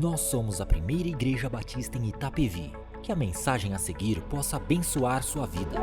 Nós somos a primeira igreja batista em Itapevi. Que a mensagem a seguir possa abençoar sua vida.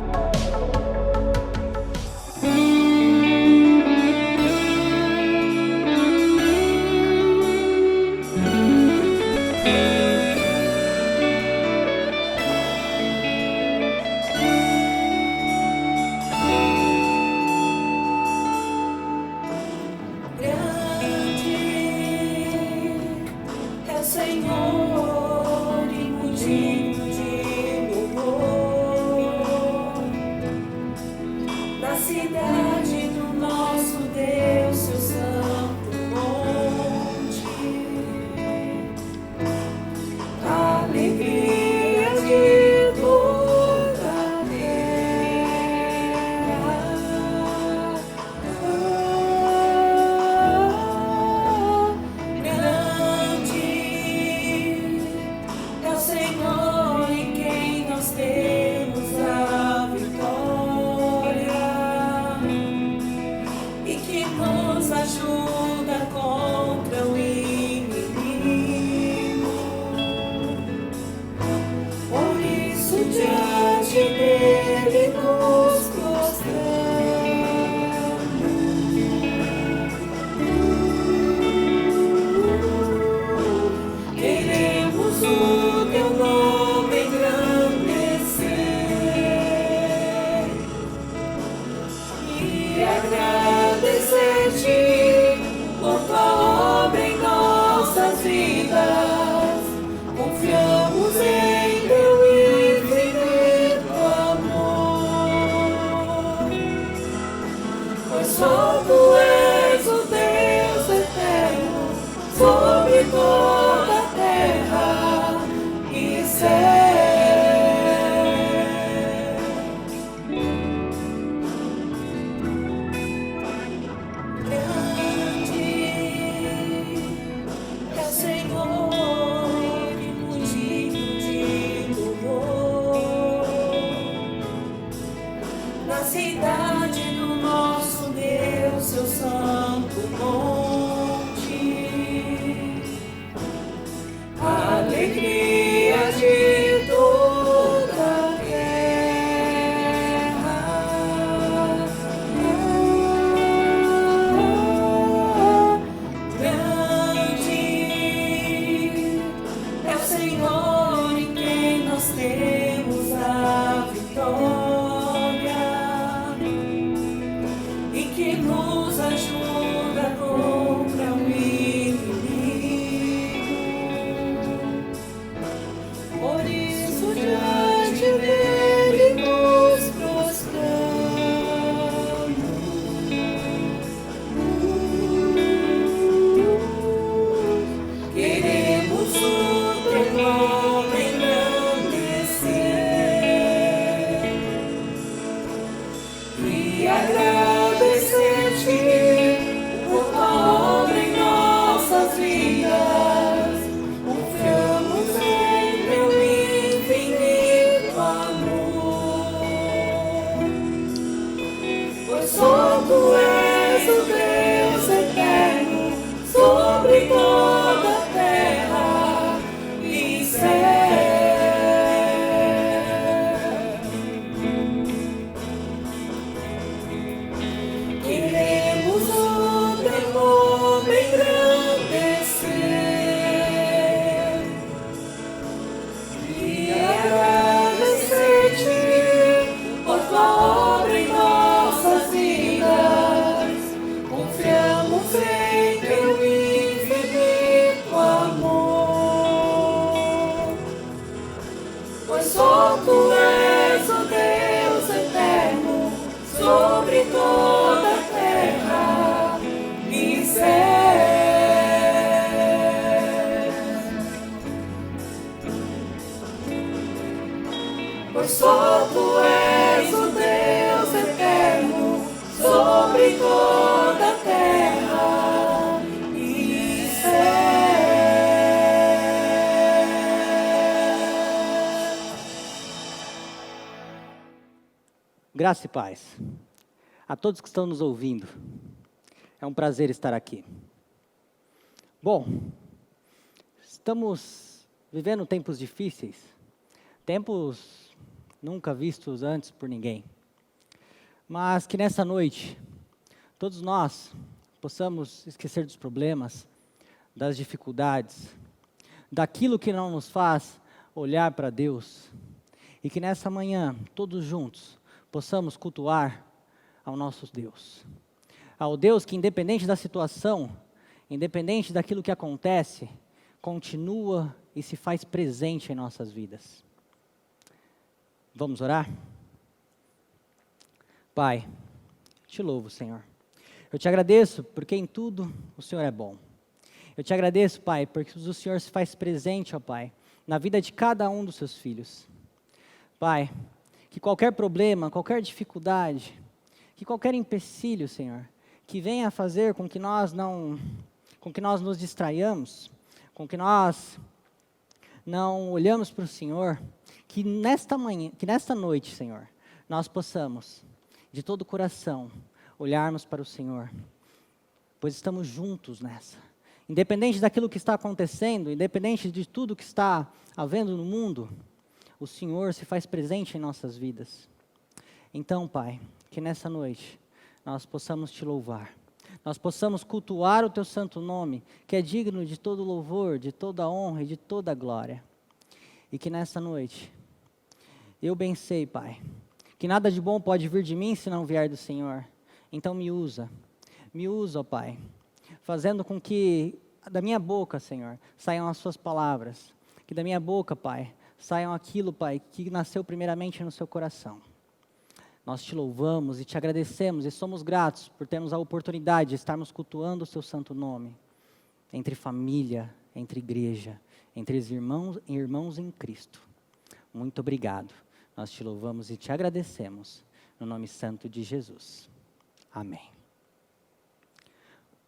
Graça e paz a todos que estão nos ouvindo. É um prazer estar aqui. Bom, Estamos vivendo tempos difíceis, tempos nunca vistos antes por ninguém. Mas que nessa noite, todos nós possamos esquecer dos problemas, das dificuldades, daquilo que não nos faz olhar para Deus. E que nessa manhã, todos juntos, possamos cultuar ao nosso Deus. Ao Deus que, independente da situação, independente daquilo que acontece, continua e se faz presente em nossas vidas. Vamos orar? Pai, te louvo, Senhor. Eu te agradeço porque em tudo o Senhor é bom. Eu te agradeço, Pai, porque o Senhor se faz presente, ó Pai, na vida de cada um dos seus filhos. Pai, que qualquer problema, qualquer dificuldade, que qualquer empecilho, Senhor, que venha a fazer com que nós nos distraiamos, com que nós não olhamos para o Senhor, que nesta noite, Senhor, nós possamos, de todo o coração, olharmos para o Senhor, pois estamos juntos nessa. Independente daquilo que está acontecendo, independente de tudo que está havendo no mundo, o Senhor se faz presente em nossas vidas. Então, Pai, que nessa noite nós possamos te louvar, nós possamos cultuar o teu santo nome, que é digno de todo louvor, de toda honra e de toda glória. E que nessa noite, eu bem sei, Pai, que nada de bom pode vir de mim se não vier do Senhor. Então me usa, ó Pai, fazendo com que da minha boca, Senhor, saiam as suas palavras, que da minha boca, Pai, saiam aquilo, Pai, que nasceu primeiramente no seu coração. Nós te louvamos e te agradecemos e somos gratos por termos a oportunidade de estarmos cultuando o seu santo nome, entre família, entre igreja, entre os irmãos em Cristo. Muito obrigado. Nós te louvamos e te agradecemos, no nome santo de Jesus. Amém.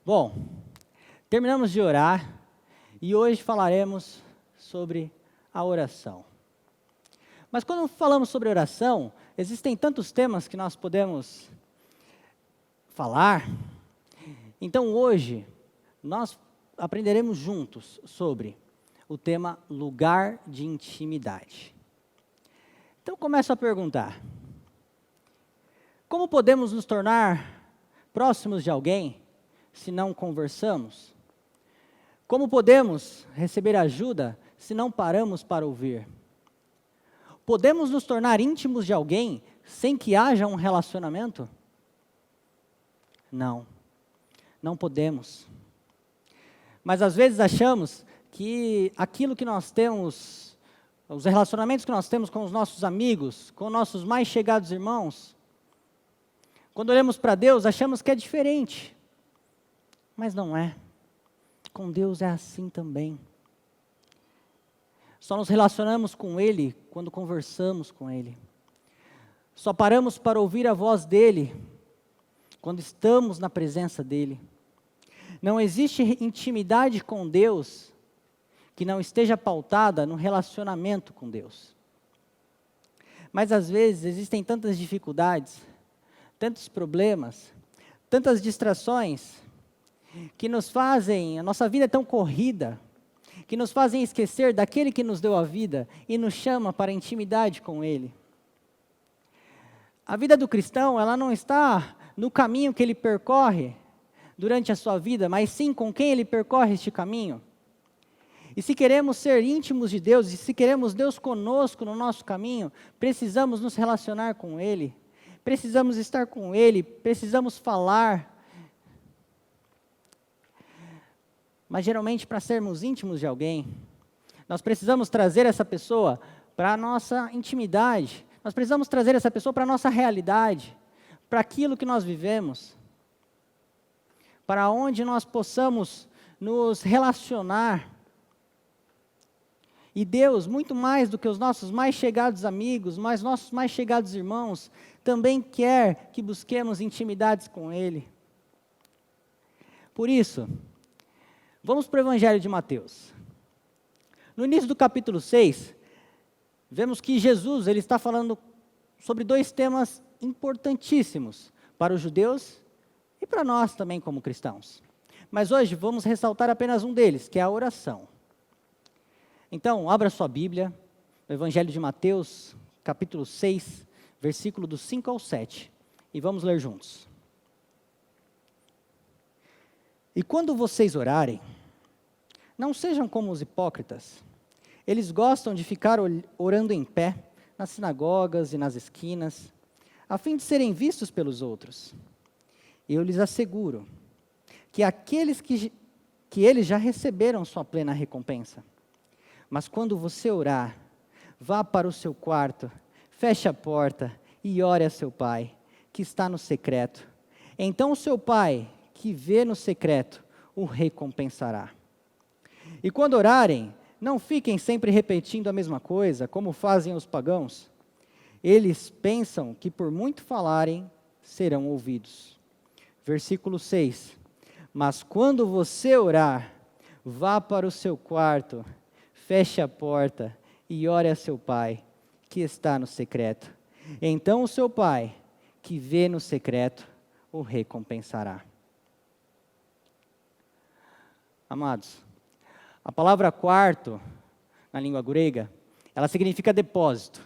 Bom, terminamos de orar e hoje falaremos sobre a oração. Mas quando falamos sobre oração, existem tantos temas que nós podemos falar. Então hoje, nós aprenderemos juntos sobre o tema lugar de intimidade. Então começo a perguntar: como podemos nos tornar próximos de alguém se não conversamos? Como podemos receber ajuda se não paramos para ouvir? Podemos nos tornar íntimos de alguém sem que haja um relacionamento? Não, não podemos. Mas às vezes achamos que aquilo que nós temos, os relacionamentos que nós temos com os nossos amigos, com nossos mais chegados irmãos, quando olhamos para Deus, achamos que é diferente. Mas não é. Com Deus é assim também. Só nos relacionamos com Ele quando conversamos com Ele. Só paramos para ouvir a voz dEle quando estamos na presença dEle. Não existe intimidade com Deus que não esteja pautada no relacionamento com Deus. Mas às vezes existem tantas dificuldades, tantos problemas, tantas distrações, que nos fazem, a nossa vida é tão corrida, que nos fazem esquecer daquele que nos deu a vida e nos chama para a intimidade com Ele. A vida do cristão, ela não está no caminho que ele percorre durante a sua vida, mas sim com quem ele percorre este caminho. E se queremos ser íntimos de Deus, e se queremos Deus conosco no nosso caminho, precisamos nos relacionar com Ele, precisamos estar com Ele, precisamos falar. Mas geralmente, para sermos íntimos de alguém, nós precisamos trazer essa pessoa para a nossa intimidade, nós precisamos trazer essa pessoa para a nossa realidade, para aquilo que nós vivemos, para onde nós possamos nos relacionar. E Deus, muito mais do que os nossos mais chegados amigos, mas nossos mais chegados irmãos, também quer que busquemos intimidades com Ele. Por isso, vamos para o Evangelho de Mateus. No início do capítulo 6, vemos que Jesus ele está falando sobre dois temas importantíssimos para os judeus e para nós também como cristãos. Mas hoje vamos ressaltar apenas um deles, que é a oração. Então, abra sua Bíblia, no Evangelho de Mateus, capítulo 6, versículo do 5 ao 7, e vamos ler juntos. E quando vocês orarem, não sejam como os hipócritas. Eles gostam de ficar orando em pé, nas sinagogas e nas esquinas, a fim de serem vistos pelos outros. Eu lhes asseguro que aqueles que eles já receberam sua plena recompensa. Mas quando você orar, vá para o seu quarto, feche a porta e ore a seu pai, que está no secreto. Então o seu pai, que vê no secreto, o recompensará. E quando orarem, não fiquem sempre repetindo a mesma coisa, como fazem os pagãos. Eles pensam que por muito falarem, serão ouvidos. Versículo 6. Mas quando você orar, vá para o seu quarto, feche a porta e ore a seu pai, que está no secreto. Então o seu pai, que vê no secreto, o recompensará. Amados, a palavra quarto, na língua grega, ela significa depósito.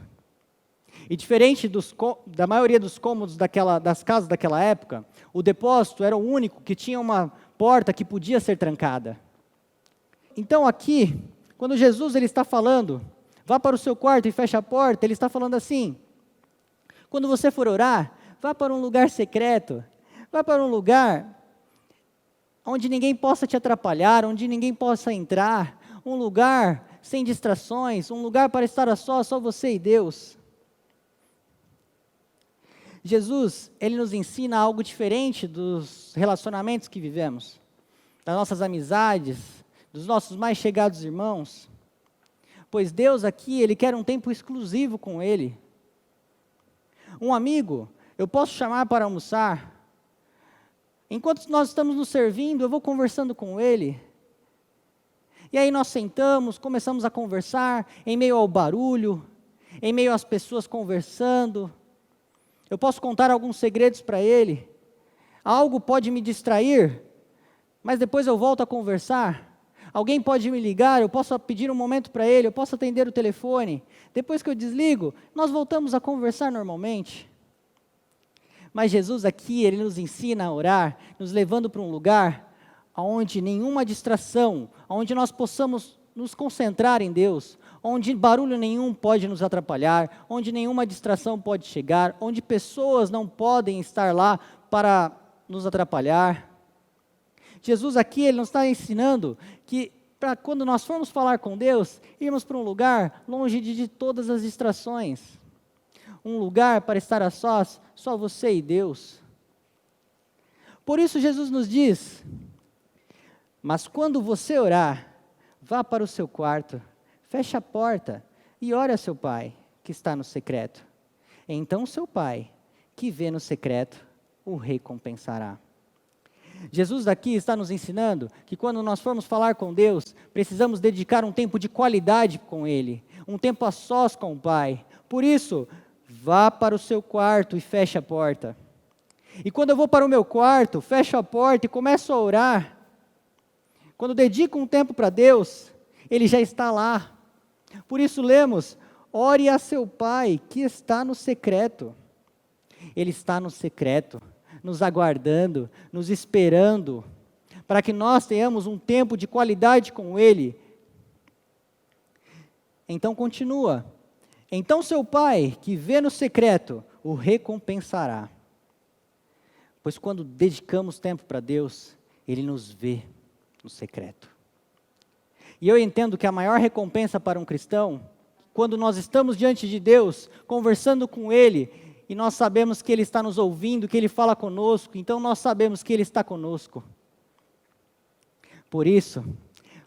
E diferente da maioria dos cômodos das casas daquela época, o depósito era o único que tinha uma porta que podia ser trancada. Então aqui, quando Jesus ele está falando, vá para o seu quarto e feche a porta, ele está falando assim: quando você for orar, vá para um lugar secreto, vá para um lugar onde ninguém possa te atrapalhar, onde ninguém possa entrar, um lugar sem distrações, um lugar para estar a só você e Deus. Jesus, ele nos ensina algo diferente dos relacionamentos que vivemos, das nossas amizades, dos nossos mais chegados irmãos, pois Deus aqui, ele quer um tempo exclusivo com ele. Um amigo, eu posso chamar para almoçar. Enquanto nós estamos nos servindo, eu vou conversando com ele. E aí nós sentamos, começamos a conversar, em meio ao barulho, em meio às pessoas conversando. Eu posso contar alguns segredos para ele. Algo pode me distrair, mas depois eu volto a conversar. Alguém pode me ligar, eu posso pedir um momento para ele, eu posso atender o telefone. Depois que eu desligo, nós voltamos a conversar normalmente. Mas Jesus aqui, ele nos ensina a orar, nos levando para um lugar onde nenhuma distração, onde nós possamos nos concentrar em Deus, onde barulho nenhum pode nos atrapalhar, onde nenhuma distração pode chegar, onde pessoas não podem estar lá para nos atrapalhar. Jesus aqui, ele nos está ensinando que para quando nós formos falar com Deus, irmos para um lugar longe de todas as distrações. Um lugar para estar a sós, só você e Deus. Por isso Jesus nos diz: mas quando você orar, vá para o seu quarto, feche a porta e ore a seu pai, que está no secreto. Então seu pai, que vê no secreto, o recompensará. Jesus aqui está nos ensinando que quando nós formos falar com Deus, precisamos dedicar um tempo de qualidade com Ele, um tempo a sós com o Pai. Por isso, vá para o seu quarto e feche a porta. E quando eu vou para o meu quarto, fecho a porta e começo a orar, quando dedico um tempo para Deus, Ele já está lá. Por isso lemos: ore a seu Pai que está no secreto. Ele está no secreto, nos aguardando, nos esperando, para que nós tenhamos um tempo de qualidade com Ele. Então continua: então seu Pai, que vê no secreto, o recompensará. Pois quando dedicamos tempo para Deus, Ele nos vê no secreto. E eu entendo que a maior recompensa para um cristão, quando nós estamos diante de Deus, conversando com Ele, e nós sabemos que Ele está nos ouvindo, que Ele fala conosco, então nós sabemos que Ele está conosco. Por isso,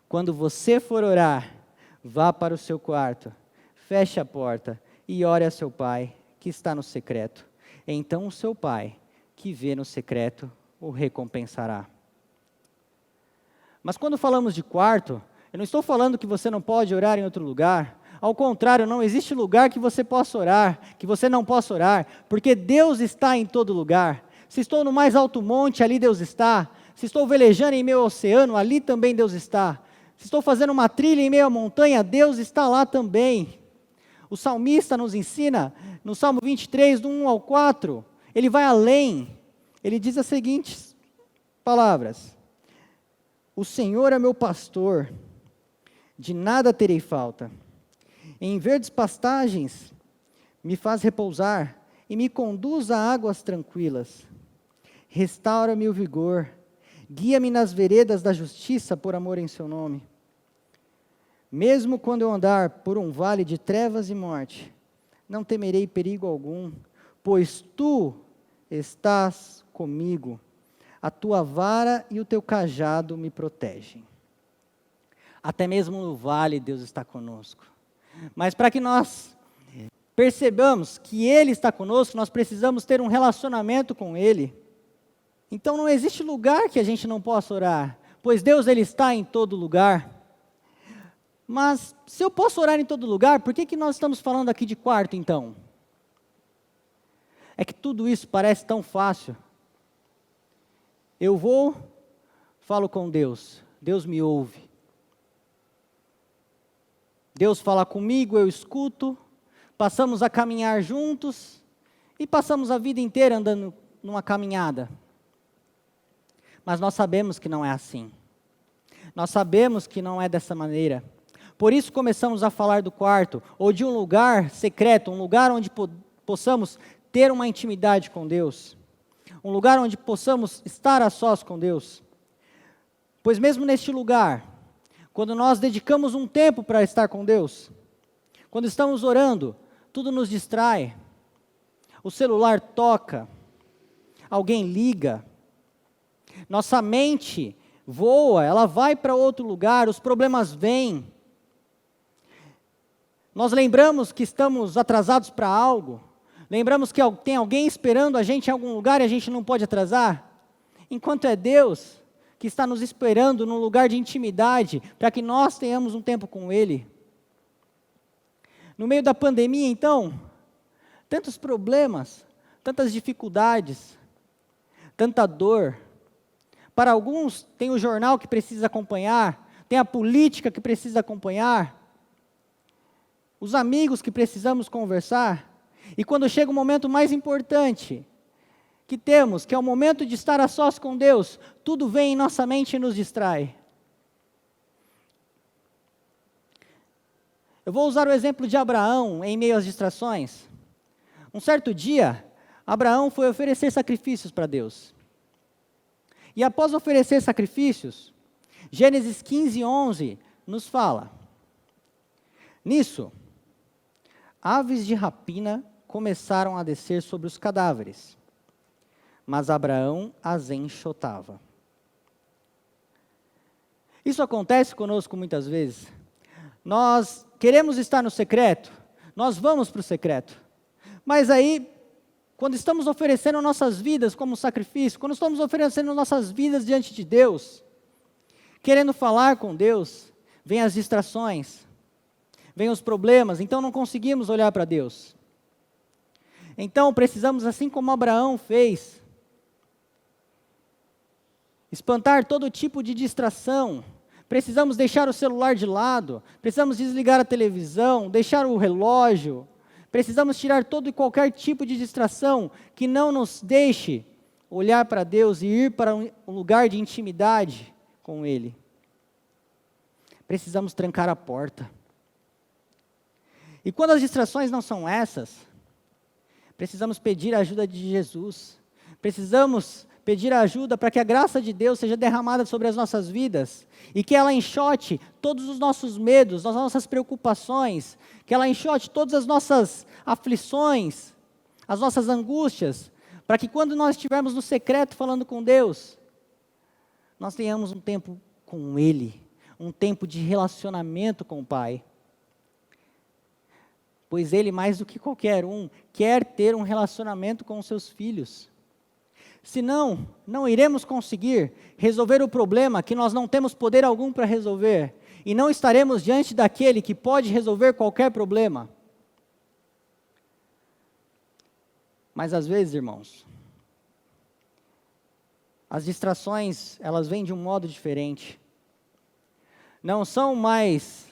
quando você for orar, vá para o seu quarto, feche a porta e ore a seu Pai, que está no secreto. Então o seu Pai, que vê no secreto, o recompensará. Mas quando falamos de quarto, eu não estou falando que você não pode orar em outro lugar. Ao contrário, não existe lugar que você possa orar, que você não possa orar, porque Deus está em todo lugar. Se estou no mais alto monte, ali Deus está. Se estou velejando em meio oceano, ali também Deus está. Se estou fazendo uma trilha em meio à montanha, Deus está lá também. O salmista nos ensina, no Salmo 23, do 1 ao 4, ele vai além. Ele diz as seguintes palavras: o Senhor é meu pastor, de nada terei falta. Em verdes pastagens me faz repousar e me conduz a águas tranquilas. Restaura-me o vigor, guia-me nas veredas da justiça por amor em seu nome. Mesmo quando eu andar por um vale de trevas e morte, não temerei perigo algum, pois tu estás comigo. A tua vara e o teu cajado me protegem. Até mesmo no vale Deus está conosco. Mas para que nós percebamos que Ele está conosco, nós precisamos ter um relacionamento com Ele. Então não existe lugar que a gente não possa orar, pois Deus Ele está em todo lugar. Mas se eu posso orar em todo lugar, por que nós estamos falando aqui de quarto então? É que tudo isso parece tão fácil. Eu vou, falo com Deus, Deus me ouve. Deus fala comigo, eu escuto, passamos a caminhar juntos e passamos a vida inteira andando numa caminhada. Mas nós sabemos que não é assim. Nós sabemos que não é dessa maneira. Por isso começamos a falar do quarto, ou de um lugar secreto, um lugar onde possamos ter uma intimidade com Deus. Um lugar onde possamos estar a sós com Deus. Pois mesmo neste lugar, quando nós dedicamos um tempo para estar com Deus, quando estamos orando, tudo nos distrai. O celular toca, alguém liga, nossa mente voa, ela vai para outro lugar, os problemas vêm. Nós lembramos que estamos atrasados para algo, lembramos que tem alguém esperando a gente em algum lugar e a gente não pode atrasar, enquanto é Deus que está nos esperando num lugar de intimidade, para que nós tenhamos um tempo com Ele. No meio da pandemia, então, tantos problemas, tantas dificuldades, tanta dor. Para alguns, tem o jornal que precisa acompanhar, tem a política que precisa acompanhar, os amigos que precisamos conversar, e quando chega o momento mais importante que temos, que é o momento de estar a sós com Deus, tudo vem em nossa mente e nos distrai. Eu vou usar o exemplo de Abraão em meio às distrações. Um certo dia, Abraão foi oferecer sacrifícios para Deus. E após oferecer sacrifícios, Gênesis 15:11 nos fala: nisso, aves de rapina começaram a descer sobre os cadáveres, mas Abraão as enxotava. Isso acontece conosco muitas vezes. Nós queremos estar no secreto, nós vamos para o secreto, mas aí, quando estamos oferecendo nossas vidas como sacrifício, quando estamos oferecendo nossas vidas diante de Deus, querendo falar com Deus, vem as distrações, vem os problemas, então não conseguimos olhar para Deus. Então precisamos, assim como Abraão fez, espantar todo tipo de distração. Precisamos deixar o celular de lado, precisamos desligar a televisão, deixar o relógio, precisamos tirar todo e qualquer tipo de distração que não nos deixe olhar para Deus e ir para um lugar de intimidade com Ele. Precisamos trancar a porta. E quando as distrações não são essas, precisamos pedir a ajuda de Jesus. Precisamos pedir a ajuda para que a graça de Deus seja derramada sobre as nossas vidas e que ela enxote todos os nossos medos, as nossas preocupações, que ela enxote todas as nossas aflições, as nossas angústias, para que quando nós estivermos no secreto falando com Deus, nós tenhamos um tempo com Ele, um tempo de relacionamento com o Pai. Pois Ele, mais do que qualquer um, quer ter um relacionamento com os seus filhos. Senão, não iremos conseguir resolver o problema que nós não temos poder algum para resolver, e não estaremos diante daquele que pode resolver qualquer problema. Mas às vezes, irmãos, as distrações, elas vêm de um modo diferente. não são mais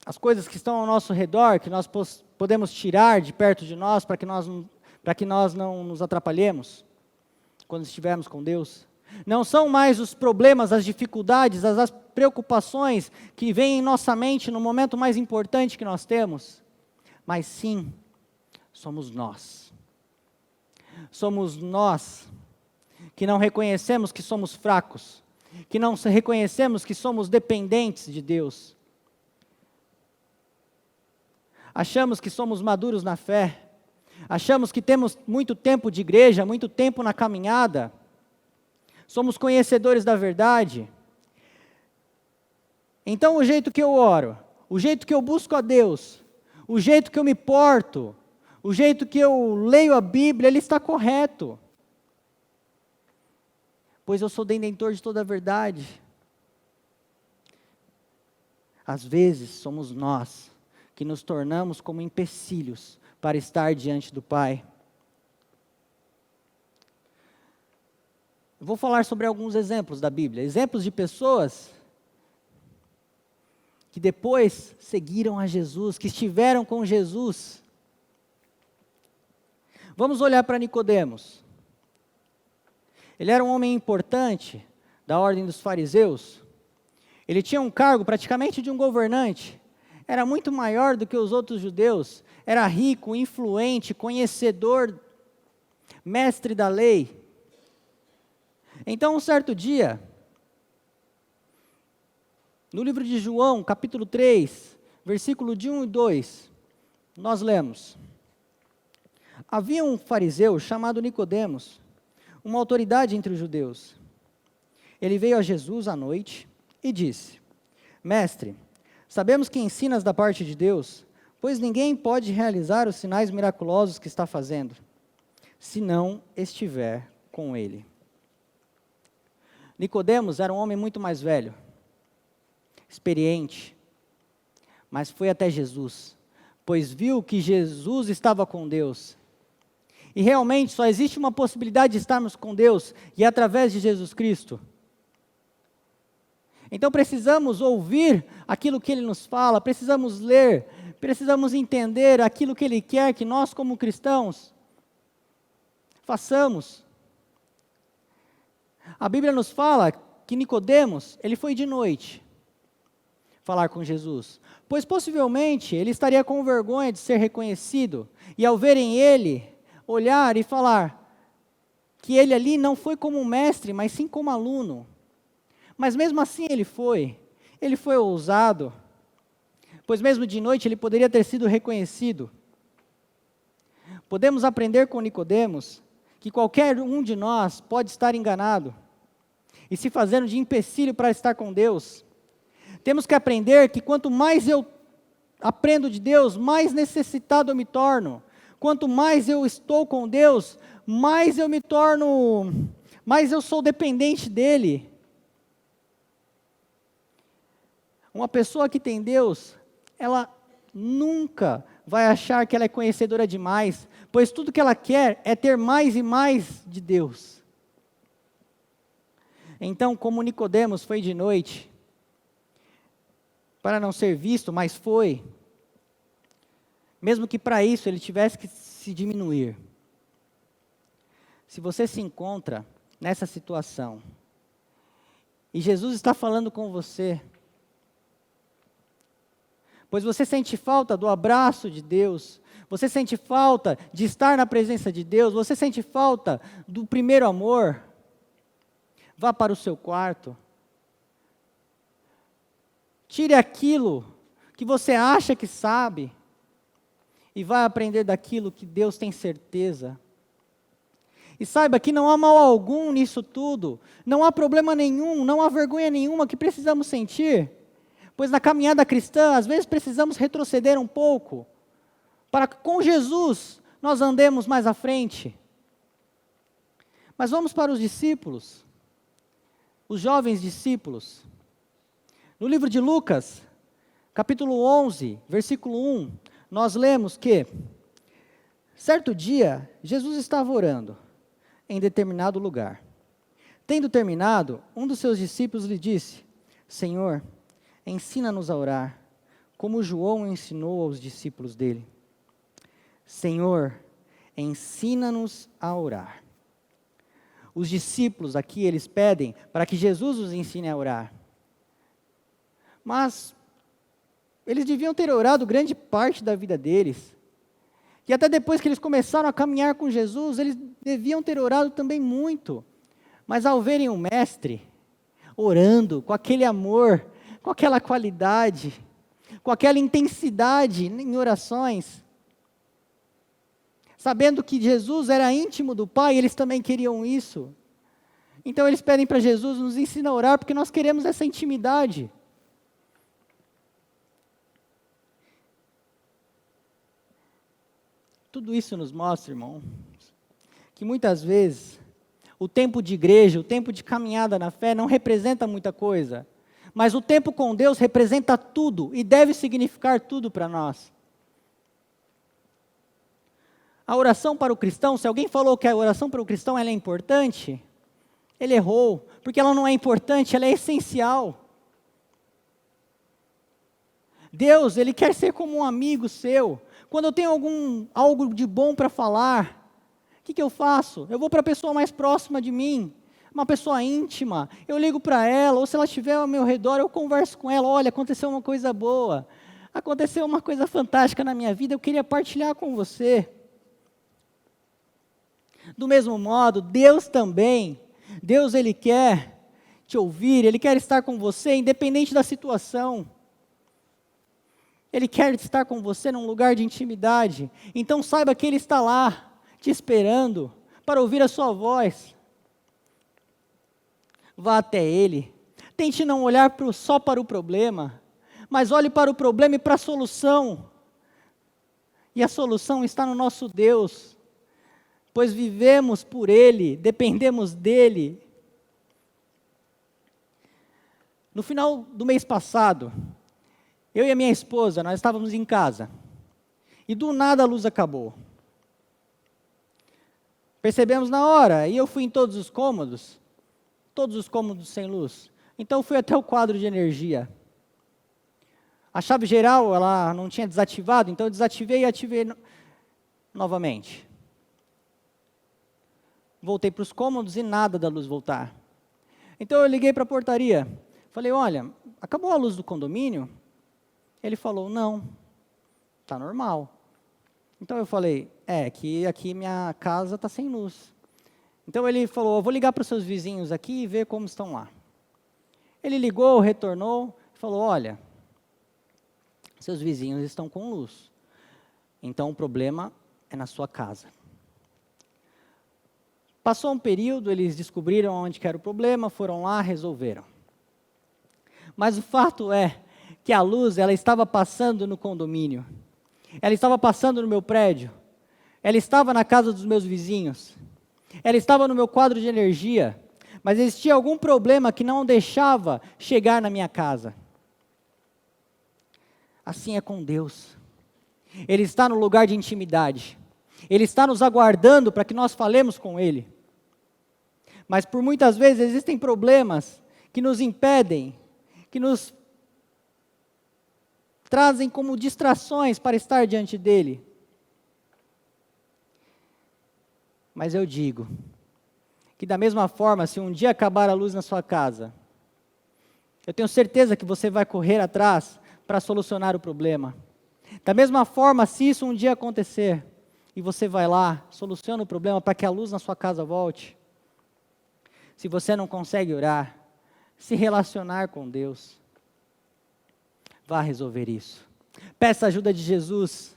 as coisas que estão ao nosso redor, que nós podemos tirar de perto de nós para que nós não nos atrapalhemos quando estivermos com Deus. Não são mais os problemas, as dificuldades, as preocupações que vêm em nossa mente no momento mais importante que nós temos, mas sim, somos nós. Somos nós que não reconhecemos que somos fracos, que não reconhecemos que somos dependentes de Deus. Achamos que somos maduros na fé, achamos que temos muito tempo de igreja, muito tempo na caminhada, somos conhecedores da verdade. Então o jeito que eu oro, o jeito que eu busco a Deus, o jeito que eu me porto, o jeito que eu leio a Bíblia, ele está correto. Pois eu sou detentor de toda a verdade. Às vezes somos nós que nos tornamos como empecilhos para estar diante do Pai. Eu vou falar sobre alguns exemplos da Bíblia, exemplos de pessoas que depois seguiram a Jesus, que estiveram com Jesus. Vamos olhar para Nicodemos. Ele era um homem importante da ordem dos fariseus. Ele tinha um cargo praticamente de um governante. Era muito maior do que os outros judeus. Era rico, influente, conhecedor, mestre da lei. Então, um certo dia, no livro de João, capítulo 3, versículo de 1 e 2, nós lemos: havia um fariseu chamado Nicodemos, uma autoridade entre os judeus. Ele veio a Jesus à noite e disse: Mestre, sabemos que ensinas da parte de Deus, pois ninguém pode realizar os sinais miraculosos que está fazendo, se não estiver com ele. Nicodemos era um homem muito mais velho, experiente, mas foi até Jesus, pois viu que Jesus estava com Deus. E realmente só existe uma possibilidade de estarmos com Deus, e é através de Jesus Cristo. Então precisamos ouvir aquilo que Ele nos fala, precisamos ler, precisamos entender aquilo que Ele quer que nós, como cristãos, façamos. A Bíblia nos fala que Nicodemos, ele foi de noite falar com Jesus, pois possivelmente ele estaria com vergonha de ser reconhecido, e ao verem ele, olhar e falar que ele ali não foi como um mestre, mas sim como aluno. Mas mesmo assim ele foi ousado, pois mesmo de noite ele poderia ter sido reconhecido. Podemos aprender com Nicodemos que qualquer um de nós pode estar enganado e se fazendo de empecilho para estar com Deus. Temos que aprender que quanto mais eu aprendo de Deus, mais necessitado eu me torno. Quanto mais eu estou com Deus, mais eu me torno, mais eu sou dependente dEle. Uma pessoa que tem Deus, ela nunca vai achar que ela é conhecedora demais, pois tudo que ela quer é ter mais e mais de Deus. Então, como Nicodemos foi de noite, para não ser visto, mas foi, mesmo que para isso ele tivesse que se diminuir. Se você se encontra nessa situação, e Jesus está falando com você, pois você sente falta do abraço de Deus, você sente falta de estar na presença de Deus, você sente falta do primeiro amor, vá para o seu quarto, tire aquilo que você acha que sabe, e vai aprender daquilo que Deus tem certeza. E saiba que não há mal algum nisso tudo, não há problema nenhum, não há vergonha nenhuma que precisamos sentir, pois na caminhada cristã, às vezes precisamos retroceder um pouco, para que com Jesus nós andemos mais à frente. Mas vamos para os discípulos, os jovens discípulos. No livro de Lucas, capítulo 11, versículo 1, nós lemos que, certo dia, Jesus estava orando em determinado lugar. Tendo terminado, um dos seus discípulos lhe disse: Senhor, ensina-nos a orar, como João ensinou aos discípulos dele. Senhor, ensina-nos a orar. Os discípulos aqui, eles pedem para que Jesus os ensine a orar. Mas eles deviam ter orado grande parte da vida deles. E até depois que eles começaram a caminhar com Jesus, eles deviam ter orado também muito. Mas ao verem o Mestre orando com aquele amor, com aquela qualidade, com aquela intensidade em orações, sabendo que Jesus era íntimo do Pai, eles também queriam isso. Então eles pedem para Jesus, nos ensina a orar, porque nós queremos essa intimidade. Tudo isso nos mostra, irmão, que muitas vezes o tempo de igreja, o tempo de caminhada na fé não representa muita coisa, mas o tempo com Deus representa tudo e deve significar tudo para nós. A oração para o cristão, se alguém falou que a oração para o cristão ela é importante, ele errou, porque ela não é importante, ela é essencial. Deus, Ele quer ser como um amigo seu. Quando eu tenho algo de bom para falar, o que eu faço? Eu vou para a pessoa mais próxima de mim, uma pessoa íntima, eu ligo para ela, ou se ela estiver ao meu redor, eu converso com ela, olha, aconteceu uma coisa boa, aconteceu uma coisa fantástica na minha vida, eu queria partilhar com você. Do mesmo modo, Deus também, Deus Ele quer te ouvir, Ele quer estar com você, independente da situação. Ele quer estar com você num lugar de intimidade. Então saiba que Ele está lá, te esperando, para ouvir a sua voz. Vá até Ele. Tente não olhar só para o problema, mas olhe para o problema e para a solução. E a solução está no nosso Deus, pois vivemos por Ele, dependemos dEle. No final do mês passado, eu e a minha esposa, nós estávamos em casa, e do nada a luz acabou. Percebemos na hora, e eu fui em todos os cômodos sem luz. Então eu fui até o quadro de energia. A chave geral, ela não tinha desativado, então eu desativei e ativei novamente. Voltei para os cômodos e nada da luz voltar. Então eu liguei para a portaria, falei, olha, acabou a luz do condomínio? Ele falou, não, está normal. Então eu falei, que aqui minha casa está sem luz. Então ele falou, eu vou ligar para os seus vizinhos aqui e ver como estão lá. Ele ligou, retornou, falou, olha, seus vizinhos estão com luz. Então o problema é na sua casa. Passou um período, eles descobriram onde que era o problema, foram lá, resolveram. Mas o fato é que a luz, ela estava passando no condomínio. Ela estava passando no meu prédio. Ela estava na casa dos meus vizinhos. Ela estava no meu quadro de energia. Mas existia algum problema que não deixava chegar na minha casa. Assim é com Deus. Ele está no lugar de intimidade. Ele está nos aguardando para que nós falemos com Ele. Mas por muitas vezes existem problemas que nos impedem, que nos trazem como distrações para estar diante dEle. Mas eu digo, que da mesma forma, se um dia acabar a luz na sua casa, eu tenho certeza que você vai correr atrás para solucionar o problema. Da mesma forma, se isso um dia acontecer, e você vai lá, soluciona o problema para que a luz na sua casa volte. Se você não consegue orar, se relacionar com Deus, vá resolver isso. Peça a ajuda de Jesus,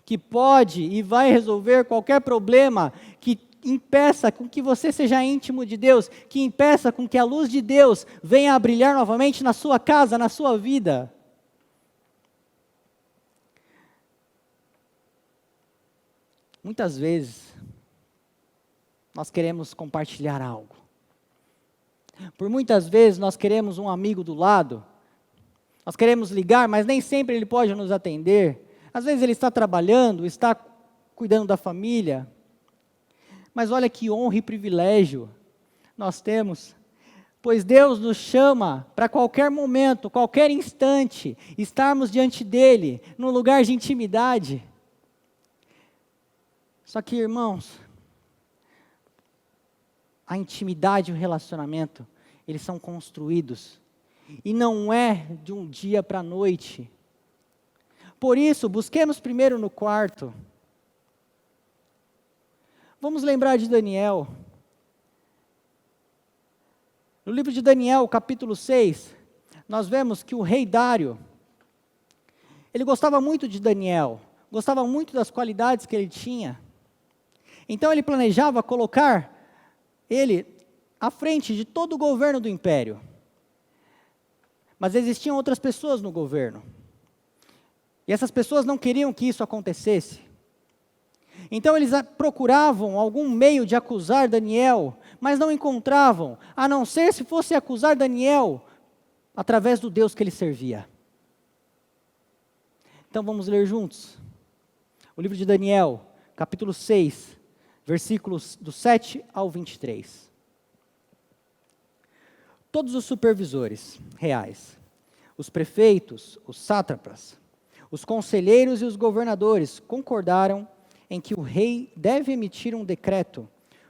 que pode e vai resolver qualquer problema que impeça com que você seja íntimo de Deus, que impeça com que a luz de Deus venha a brilhar novamente na sua casa, na sua vida. Muitas vezes, nós queremos compartilhar algo. Por muitas vezes, nós queremos um amigo do lado. Nós queremos ligar, mas nem sempre ele pode nos atender. Às vezes ele está trabalhando, está cuidando da família. Mas olha que honra e privilégio nós temos Pois Deus nos chama para qualquer momento, qualquer instante, estarmos diante dEle, num lugar de intimidade. Só que, irmãos, a intimidade e o relacionamento, eles são construídos. E não é de um dia para a noite. Por isso, busquemos primeiro no quarto. Vamos lembrar de Daniel. No livro de Daniel, capítulo 6, nós vemos que o rei Dário, ele gostava muito de Daniel, gostava muito das qualidades que ele tinha. Então ele planejava colocar ele à frente de todo o governo do império. Mas existiam outras pessoas no governo. E essas pessoas não queriam que isso acontecesse. Então eles procuravam algum meio de acusar Daniel, mas não encontravam, a não ser se fosse acusar Daniel através do Deus que ele servia. Então vamos ler juntos. O livro de Daniel, capítulo 6, versículos do 7 ao 23. Todos os supervisores reais, os prefeitos, os sátrapas, os conselheiros e os governadores concordaram em que o rei deve emitir um decreto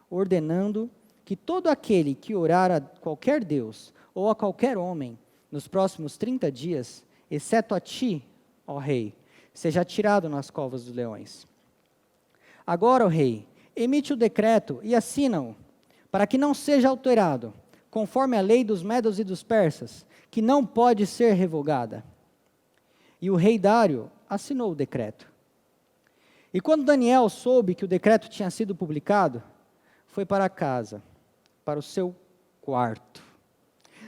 ordenando que todo aquele que orar a qualquer Deus ou a qualquer homem nos próximos 30 dias, exceto a ti, ó rei, seja atirado nas covas dos leões. Agora, ó rei, emite o decreto e assina-o, para que não seja alterado, conforme a lei dos medos e dos persas, que não pode ser revogada. E o rei Dário assinou o decreto. E quando Daniel soube que o decreto tinha sido publicado, foi para casa, para o seu quarto,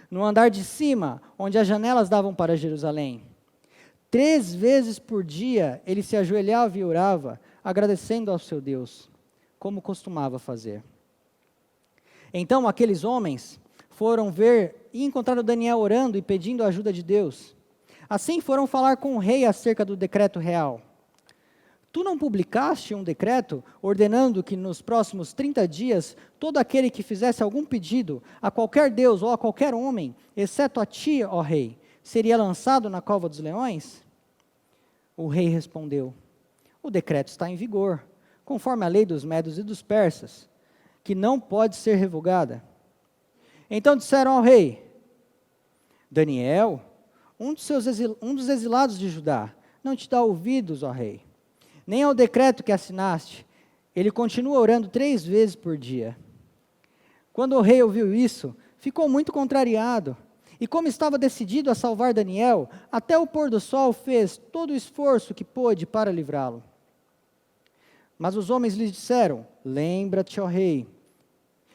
no andar de cima, onde as janelas davam para Jerusalém. 3 vezes por dia ele se ajoelhava e orava, agradecendo ao seu Deus, como costumava fazer. Então aqueles homens foram ver e encontraram Daniel orando e pedindo a ajuda de Deus. Assim foram falar com o rei acerca do decreto real. Tu não publicaste um decreto ordenando que nos próximos 30 dias, todo aquele que fizesse algum pedido a qualquer Deus ou a qualquer homem, exceto a ti, ó rei, seria lançado na cova dos leões? O rei respondeu, o decreto está em vigor, conforme a lei dos medos e dos persas, que não pode ser revogada. Então disseram ao rei, Daniel, um dos exilados de Judá, não te dá ouvidos, ó rei, nem ao decreto que assinaste. Ele continua orando 3 vezes por dia. Quando o rei ouviu isso, ficou muito contrariado, e como estava decidido a salvar Daniel, até o pôr do sol fez todo o esforço que pôde para livrá-lo. Mas os homens lhe disseram, lembra-te, ó rei,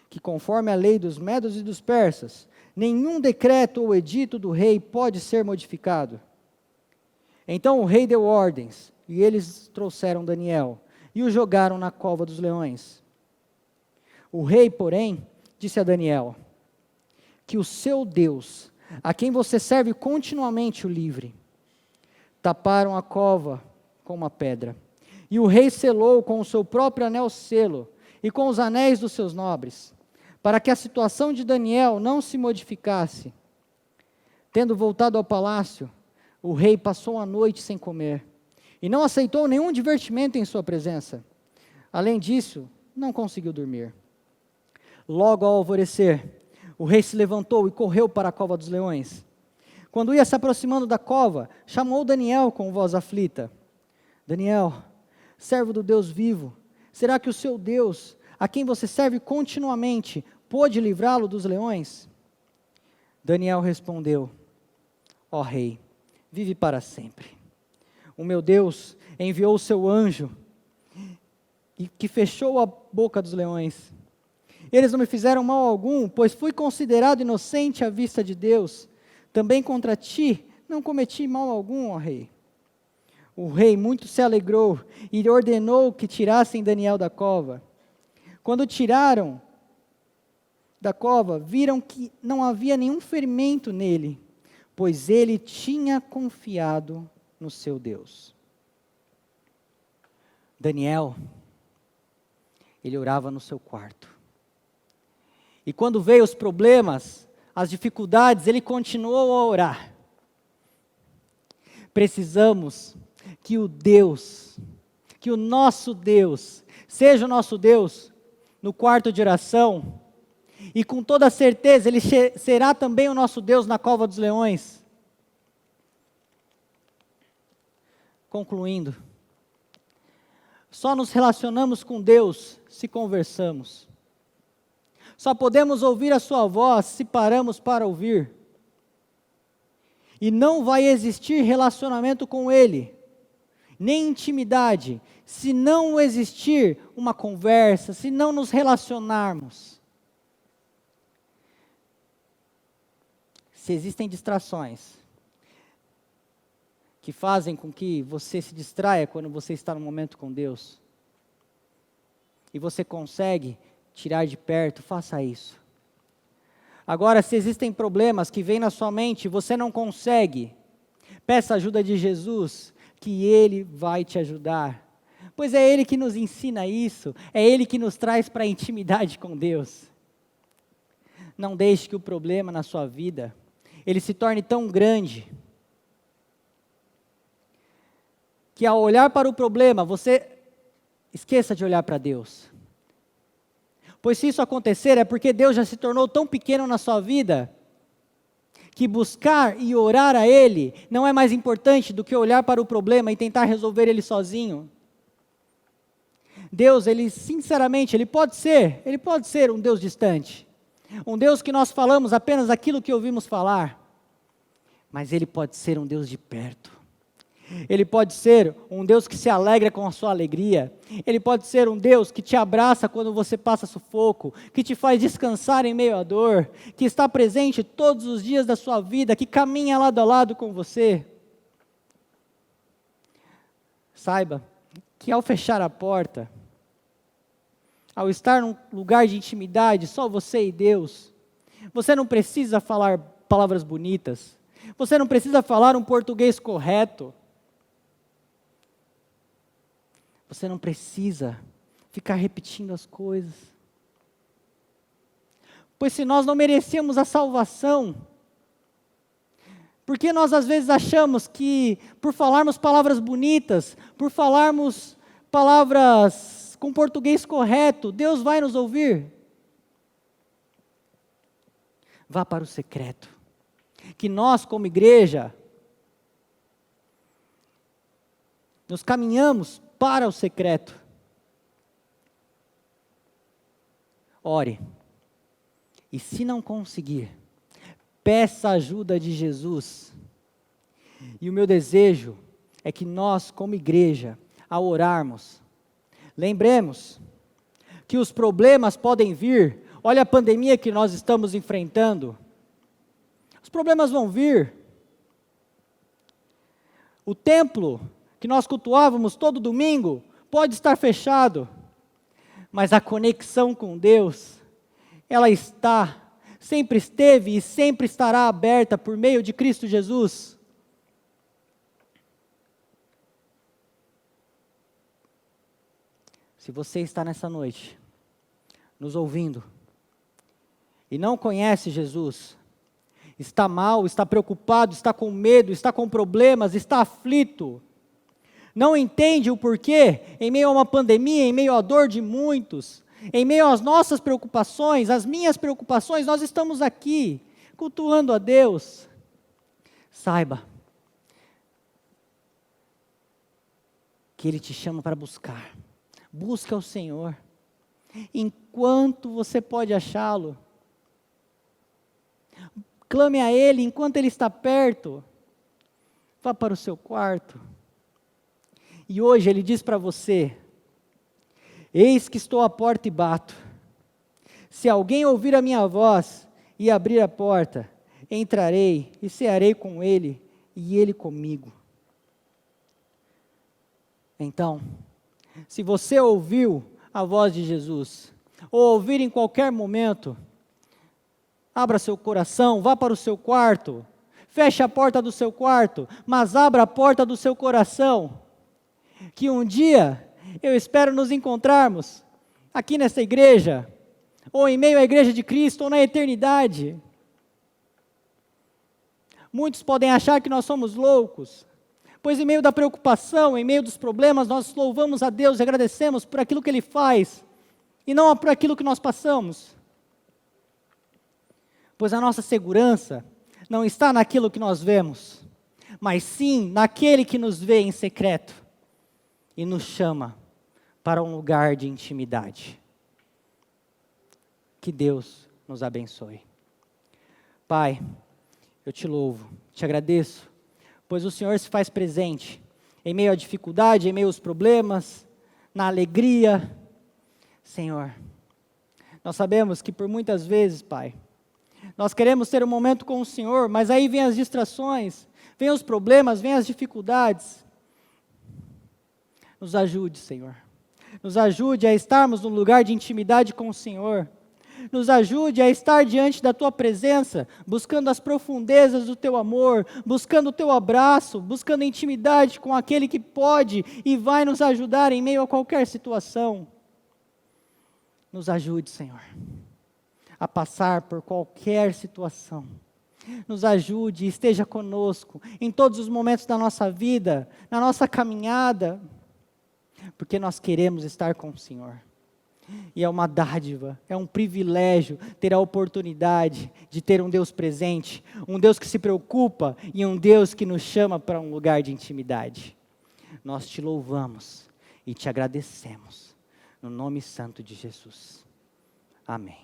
que conforme a lei dos medos e dos persas, nenhum decreto ou edito do rei pode ser modificado. Então o rei deu ordens, e eles trouxeram Daniel, e o jogaram na cova dos leões. O rei, porém, disse a Daniel, que o seu Deus, a quem você serve continuamente, o livre. Taparam a cova com uma pedra, e o rei selou com o seu próprio anel selo, e com os anéis dos seus nobres, para que a situação de Daniel não se modificasse. Tendo voltado ao palácio, o rei passou a noite sem comer, e não aceitou nenhum divertimento em sua presença. Além disso, não conseguiu dormir. Logo ao alvorecer, o rei se levantou e correu para a cova dos leões. Quando ia se aproximando da cova, chamou Daniel com voz aflita. Daniel, servo do Deus vivo, será que o seu Deus, a quem você serve continuamente, pôde livrá-lo dos leões? Daniel respondeu, ó rei, vive para sempre. O meu Deus enviou o seu anjo, e que fechou a boca dos leões. Eles não me fizeram mal algum, pois fui considerado inocente à vista de Deus. Também contra ti não cometi mal algum, ó rei. O rei muito se alegrou e ordenou que tirassem Daniel da cova. Quando tiraram da cova, viram que não havia nenhum ferimento nele, pois ele tinha confiado no seu Deus. Daniel, ele orava no seu quarto. E quando veio os problemas, as dificuldades, ele continuou a orar. Precisamos que o nosso Deus, seja o nosso Deus no quarto de oração, e com toda certeza Ele será também o nosso Deus na cova dos leões. Concluindo, só nos relacionamos com Deus se conversamos. Só podemos ouvir a sua voz se paramos para ouvir. E não vai existir relacionamento com Ele, nem intimidade, se não existir uma conversa, se não nos relacionarmos. Se existem distrações que fazem com que você se distraia quando você está no momento com Deus, e você consegue tirar de perto, faça isso. Agora, se existem problemas que vêm na sua mente e você não consegue, peça a ajuda de Jesus, que Ele vai te ajudar. Pois é Ele que nos ensina isso, é Ele que nos traz para a intimidade com Deus. Não deixe que o problema na sua vida, ele se torne tão grande, que ao olhar para o problema, você esqueça de olhar para Deus. Pois se isso acontecer, é porque Deus já se tornou tão pequeno na sua vida, que buscar e orar a Ele não é mais importante do que olhar para o problema e tentar resolver ele sozinho. Deus, Ele sinceramente, Ele pode ser um Deus distante, um Deus que nós falamos apenas aquilo que ouvimos falar, mas Ele pode ser um Deus de perto. Ele pode ser um Deus que se alegra com a sua alegria. Ele pode ser um Deus que te abraça quando você passa sufoco, que te faz descansar em meio à dor, que está presente todos os dias da sua vida, que caminha lado a lado com você. Saiba que ao fechar a porta, ao estar num lugar de intimidade, só você e Deus, você não precisa falar palavras bonitas, você não precisa falar um português correto, você não precisa ficar repetindo as coisas. Pois se nós não merecemos a salvação, porque nós às vezes achamos que por falarmos palavras bonitas, por falarmos palavras com português correto, Deus vai nos ouvir? Vá para o secreto. Que nós como igreja, nos caminhamos para o secreto. Ore. E se não conseguir, peça a ajuda de Jesus. E o meu desejo é que nós, como igreja, ao orarmos, lembremos que os problemas podem vir. Olha a pandemia que nós estamos enfrentando. Os problemas vão vir. O templo que nós cultuávamos todo domingo pode estar fechado, mas a conexão com Deus, ela sempre esteve e sempre estará aberta por meio de Cristo Jesus. Se você está nessa noite, nos ouvindo, e não conhece Jesus, está mal, está preocupado, está com medo, está com problemas, está aflito, não entende o porquê, em meio a uma pandemia, em meio à dor de muitos, em meio às nossas preocupações, às minhas preocupações, nós estamos aqui, cultuando a Deus. Saiba que Ele te chama para buscar. Busca o Senhor, enquanto você pode achá-lo. Clame a Ele enquanto Ele está perto. Vá para o seu quarto. E hoje Ele diz para você: eis que estou à porta e bato. Se alguém ouvir a minha voz e abrir a porta, entrarei e cearei com ele e ele comigo. Então, se você ouviu a voz de Jesus, ou ouvir em qualquer momento, abra seu coração, vá para o seu quarto, feche a porta do seu quarto, mas abra a porta do seu coração, que um dia eu espero nos encontrarmos aqui nessa igreja, ou em meio à igreja de Cristo, ou na eternidade. Muitos podem achar que nós somos loucos, pois em meio da preocupação, em meio dos problemas, nós louvamos a Deus e agradecemos por aquilo que Ele faz, e não por aquilo que nós passamos. Pois a nossa segurança não está naquilo que nós vemos, mas sim naquele que nos vê em secreto e nos chama para um lugar de intimidade. Que Deus nos abençoe. Pai, eu te louvo, te agradeço, pois o Senhor se faz presente em meio à dificuldade, em meio aos problemas, na alegria. Senhor, nós sabemos que por muitas vezes, Pai, nós queremos ter um momento com o Senhor, mas aí vem as distrações, vem os problemas, vem as dificuldades. Nos ajude, Senhor. Nos ajude a estarmos num lugar de intimidade com o Senhor. Nos ajude a estar diante da Tua presença, buscando as profundezas do Teu amor, buscando o Teu abraço, buscando intimidade com aquele que pode e vai nos ajudar em meio a qualquer situação. Nos ajude, Senhor, a passar por qualquer situação. Nos ajude e esteja conosco em todos os momentos da nossa vida, na nossa caminhada, porque nós queremos estar com o Senhor. E é uma dádiva, é um privilégio ter a oportunidade de ter um Deus presente, um Deus que se preocupa e um Deus que nos chama para um lugar de intimidade. Nós te louvamos e te agradecemos, no nome santo de Jesus. Amém.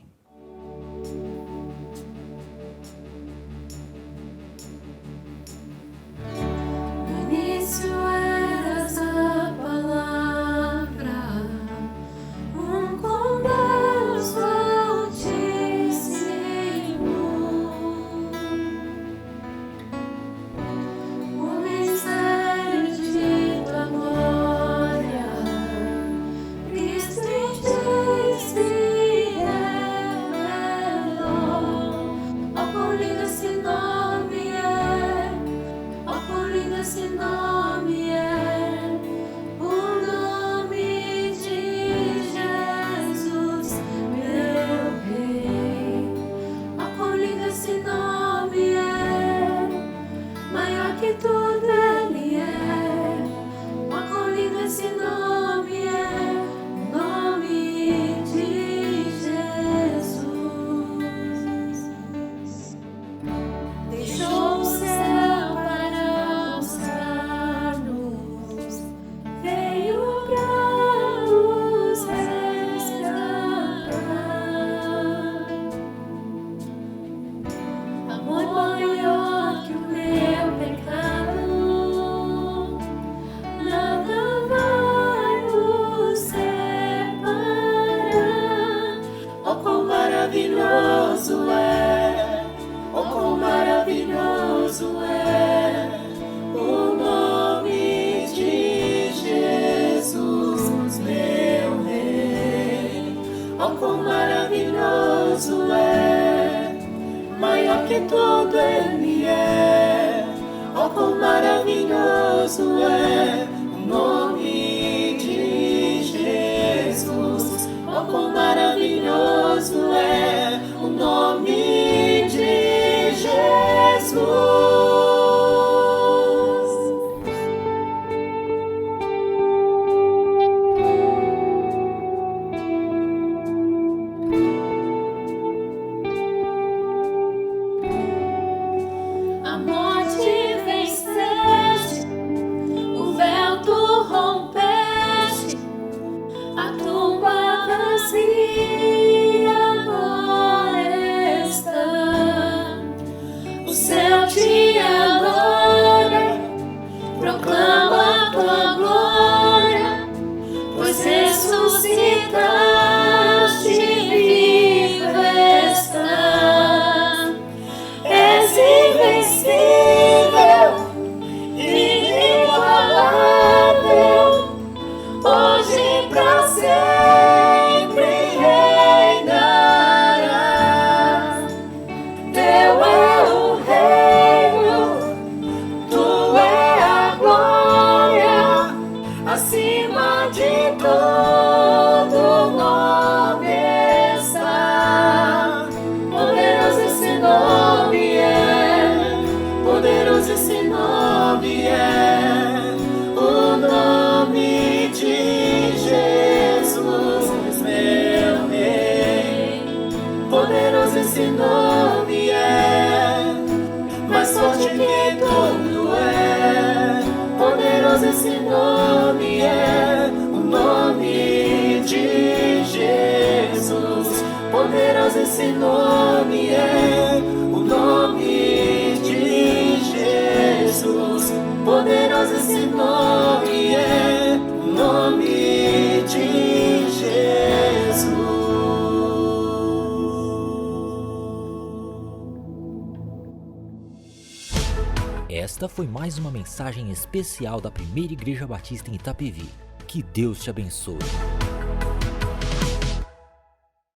No início eras a palavra, com Deus Altíssimo, o mistério de tua glória, Cristo em ti se revelou. Ó, quão lindo esse nome é, ó, quão lindo esse nome é, o nome de Jesus, meu Rei. Ó, quão lindo esse nome é, maior que tudo Ele é. Ó, quão lindo esse nome é, o nome de Jesus. Deixou o céu para buscar-nos, veio para nos resgatar. Amor maior que o meu pecado, nada vai nos separar. Oh, quão maravilhoso é, oh, quão maravilhoso é o nome de Jesus, meu Rei. Oh, quão maravilhoso é, maior que tudo Ele é. Oh, quão maravilhoso é o nome de Jesus. Oh, quão maravilhoso é o nome de Jesus. A morte venceste, esse nome é o nome de Jesus, meu Rei. Poderoso esse nome é, mais forte que tudo é. Poderoso esse nome é, o nome de Jesus. Poderoso esse nome é, o nome de Jesus. Poderoso esse nome é, o nome de Jesus. Esta foi mais uma mensagem especial da Primeira Igreja Batista em Itapevi. Que Deus te abençoe.